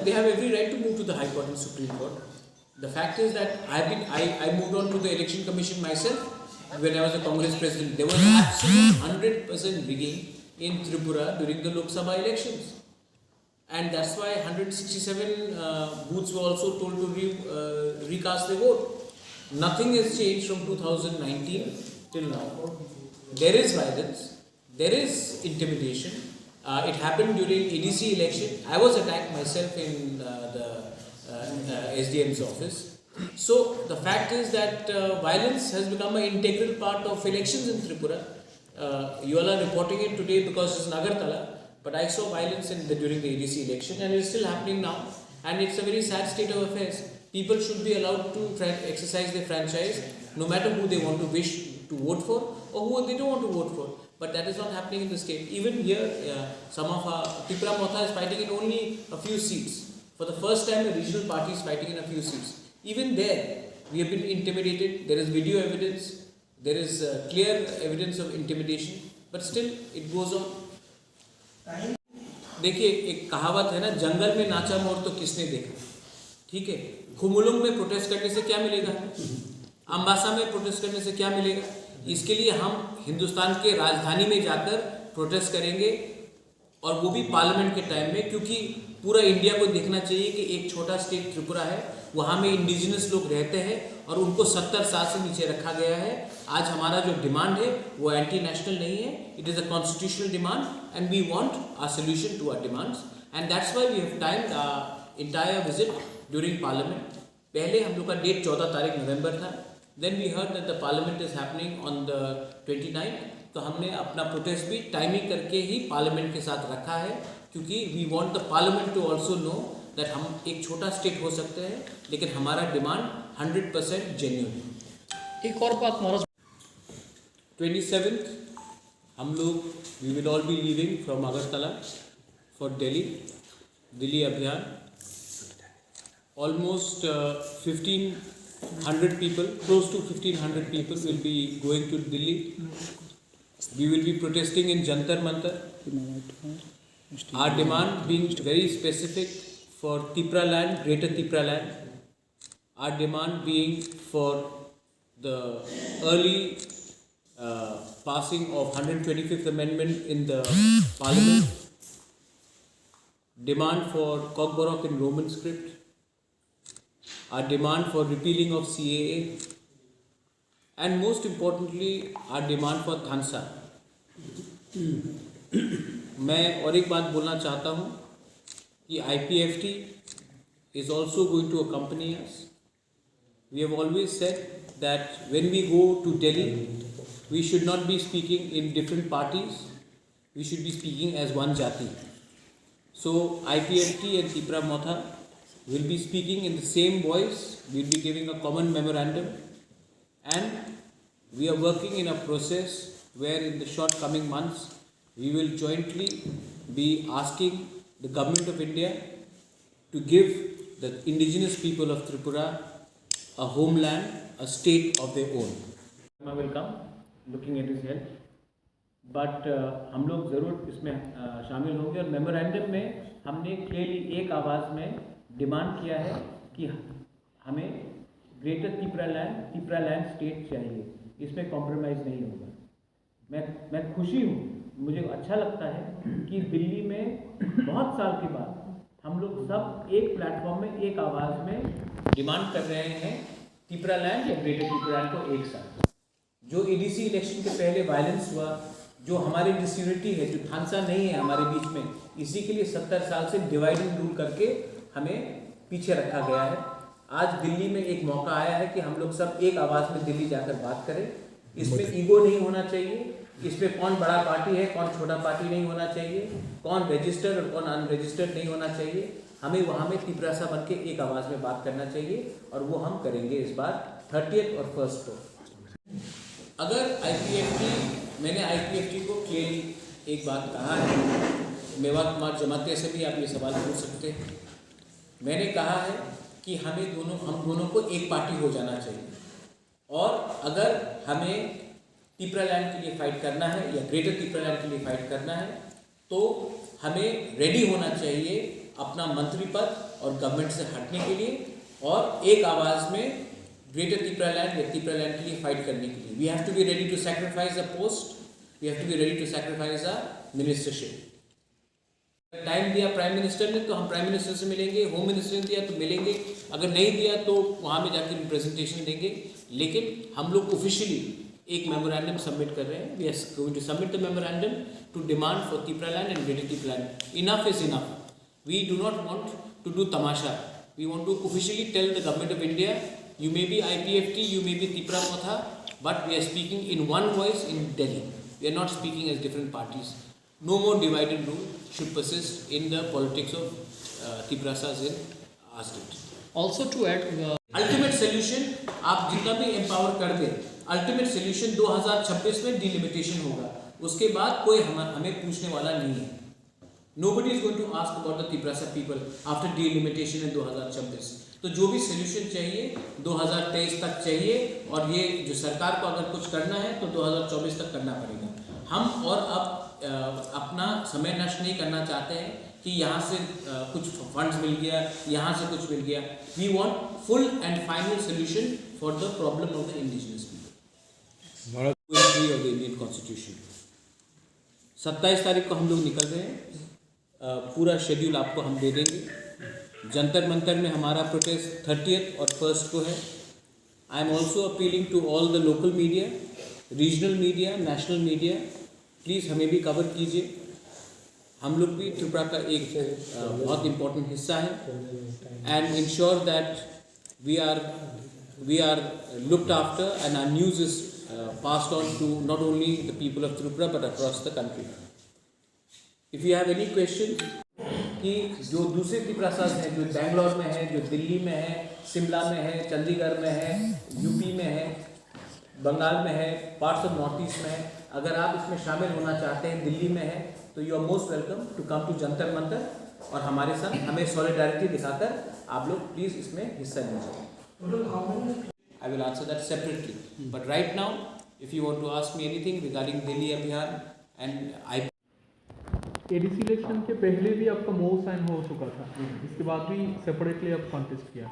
they have every right to move to the High Court and Supreme Court. The fact is that I moved on to the Election Commission myself when I was a Congress president. There was absolute 100% rigging in Tripura during the Lok Sabha elections. And that's why 167 booths were also told to recast their vote. Nothing has changed from 2019 till now. There is violence, there is intimidation. It happened during ADC election. I was attacked myself in the SDM's office. So the fact is that violence has become an integral part of elections in Tripura. You all are reporting it today because it's Nagartala, but I saw violence during the ADC election, and it's still happening now. And it's a very sad state of affairs. People should be allowed to exercise their franchise, no matter who they want to wish to vote for or who they don't want to vote for. But that is not happening in the state. Even here, some of our Tripura Motha is fighting in only a few seats. For the first time, a regional party is fighting in a few seats. Even there, we have been intimidated. There is video evidence. There is clear evidence of intimidation. But still, it goes on. देखिए, एक कहावत है ना, जंगल में नाचा मोर तो किसने देखा. ठीक है, खुमुलुंग में प्रोटेस्ट करने से क्या मिलेगा, अम्बासा में प्रोटेस्ट करने से क्या मिलेगा. इसके लिए हम हिंदुस्तान के राजधानी में जाकर प्रोटेस्ट करेंगे, और वो भी पार्लियामेंट के टाइम में, क्योंकि पूरा इंडिया को देखना चाहिए कि एक छोटा स्टेट त्रिपुरा है, वहाँ में इंडिजिनस लोग रहते हैं और उनको 70 साल से नीचे रखा गया है. आज हमारा जो डिमांड है वो एंटी नेशनल नहीं है. It is a constitutional demand and we want a solution to our demands, and that's why we have timed entire visit during parliament. पहले हम लोग का डेट 14 तारीख नवंबर था. Then we heard that the parliament is happening on the 29th. तो हमने अपना प्रोटेस्ट भी टाइमिंग करके ही पार्लियामेंट के साथ रखा है, क्योंकि we want the parliament to also know that हम एक छोटा स्टेट हो सकते हैं, लेकिन हमारा डिमांड 100% जेन्युइन है. एक और बात महाराज, 27th हम लोग we will all be leaving from Agartala for Delhi अभियान. Almost 1500 people, close to 1500 people will be going to Delhi. We will be protesting in Jantar Mantar. Our demand being very specific for Tripura land, Greater Tripura land. Our demand being for the early passing of 125th Amendment in the Parliament. Demand for Kokborok in Roman script. Our demand for repealing of CAA, and most importantly our demand for Thansa. मैं और एक बात बोलना चाहता हूँ कि IPFT is also going to accompany us. We have always said that when we go to Delhi, we should not be speaking in different parties. We should be speaking as one Jati. So IPFT and Tripura Motha will be speaking in the same voice. We will be giving a common memorandum, and we are working in a process where in the short coming months we will jointly be asking the government of India to give the indigenous people of Tripura a homeland, a state of their own. I will come looking at his health, but हम लोग ज़रूर इसमें शामिल होंगे. और memorandum में हमने clearly एक आवाज़ में डिमांड किया है कि हमें ग्रेटर त्रिपुरा लैंड स्टेट चाहिए. इसमें कॉम्प्रोमाइज़ नहीं होगा. मैं खुशी हूँ, मुझे अच्छा लगता है कि दिल्ली में बहुत साल के बाद हम लोग सब एक प्लेटफॉर्म में एक आवाज़ में डिमांड कर रहे हैं त्रिपुरा लैंड या ग्रेटर त्रिपुरा लैंड को एक साथ. जो ADC इलेक्शन के पहले वायलेंस हुआ, जो हमारी डिसयूनिटी है, जो थानसा नहीं है हमारे बीच में, इसी के लिए 70 साल से डिवाइड एंड रूल करके हमें पीछे रखा गया है. आज दिल्ली में एक मौका आया है कि हम लोग सब एक आवाज़ में दिल्ली जाकर बात करें. इसमें ईगो नहीं होना चाहिए. इसमें कौन बड़ा पार्टी है, कौन छोटा पार्टी नहीं होना चाहिए, कौन रजिस्टर्ड और कौन अनरजिस्टर्ड नहीं होना चाहिए. हमें वहाँ में त्रिपुरा सा बन के एक आवाज़ में बात करना चाहिए, और वो हम करेंगे इस बार 30th और 1st को. अगर मैंने IPFT को क्लियरली एक बात कहा है, मेवात कुमार जमातिया से भी आप ये सवाल पूछ सकते हैं. मैंने कहा है कि हम दोनों को एक पार्टी हो जाना चाहिए, और अगर हमें त्रिपुरा लैंड के लिए फाइट करना है या ग्रेटर त्रिपुरा लैंड के लिए फाइट करना है, तो हमें रेडी होना चाहिए अपना मंत्री पद और गवर्नमेंट से हटने के लिए और एक आवाज़ में ग्रेटर त्रिपुरालैंड या त्रिपुरालैंड के लिए फाइट करने के लिए. We have to be ready to sacrifice a post, we have to be ready to sacrifice a ministership. Time दिया प्राइम मिनिस्टर ने तो हम प्राइम मिनिस्टर से मिलेंगे, होम मिनिस्टर ने दिया तो मिलेंगे, अगर नहीं दिया तो वहाँ में जाकर प्रेजेंटेशन देंगे. लेकिन हम लोग ऑफिशियली एक मेमोरेंडम सबमिट कर रहे हैं. We are going to submit the memorandum to demand for Tripuraland and greater Tripuraland. Enough is enough. We do not want to do tamasha. We want to officially tell the government of India, you may be IPFT, you may be Tripura Kotha, but we are speaking in one voice in Delhi. We are not speaking as different parties. No more divide and rule should persist in the politics of Triprasas in our state. Also to add, ultimate solution आप जितना भी empower कर दें, ultimate solution 2026 में delimitation होगा. उसके बाद कोई हमें पूछने वाला नहीं है. Nobody is going to ask about the Triprasa people after delimitation in 2026. तो जो भी सोल्यूशन चाहिए 2023 तक चाहिए, और ये जो सरकार को अगर कुछ करना है तो 2024 तक करना पड़ेगा. हम और अब अपना समय नष्ट नहीं करना चाहते हैं कि यहाँ से कुछ फंड्स मिल गया, यहाँ से कुछ मिल गया. We want full and final solution for the problem of the indigenous people. Of the Indian constitution 27 तारीख को हम लोग निकल रहे हैं. पूरा शेड्यूल आपको हम दे देंगे. जंतर मंतर में हमारा प्रोटेस्ट 30th और 1st को है. I am also appealing to all the local media, regional media, national media, please हमें भी कवर कीजिए. हम लोग भी त्रिपुरा का एक बहुत इम्पोर्टेंट हिस्सा है. And ensure that we are looked after and our news is passed on to not only the people of Tripura but across the country. If you have any question कि जो दूसरे त्रिपुरासाज हैं, जो बेंगलोर में है, जो दिल्ली में है, शिमला में है, चंडीगढ़ में है, यूपी में है, बंगाल में है, पार्ट्स ऑफ नॉर्थ ईस्ट में है, अगर आप इसमें शामिल होना चाहते हैं, दिल्ली में है, तो you are most welcome to come to Jantar Mantar और हमारे साथ हमें सॉलिडारिटी दिखाकर आप लोग प्लीज़ इसमें हिस्सा लीजिए. I will answer that separately, but right now if you want to ask me anything regarding Delhi Abhiyan and ADC election के पहले भी आपका मोह साइन हो चुका था, इसके बाद भी सेपरेटली आप कॉन्टेस्ट किया.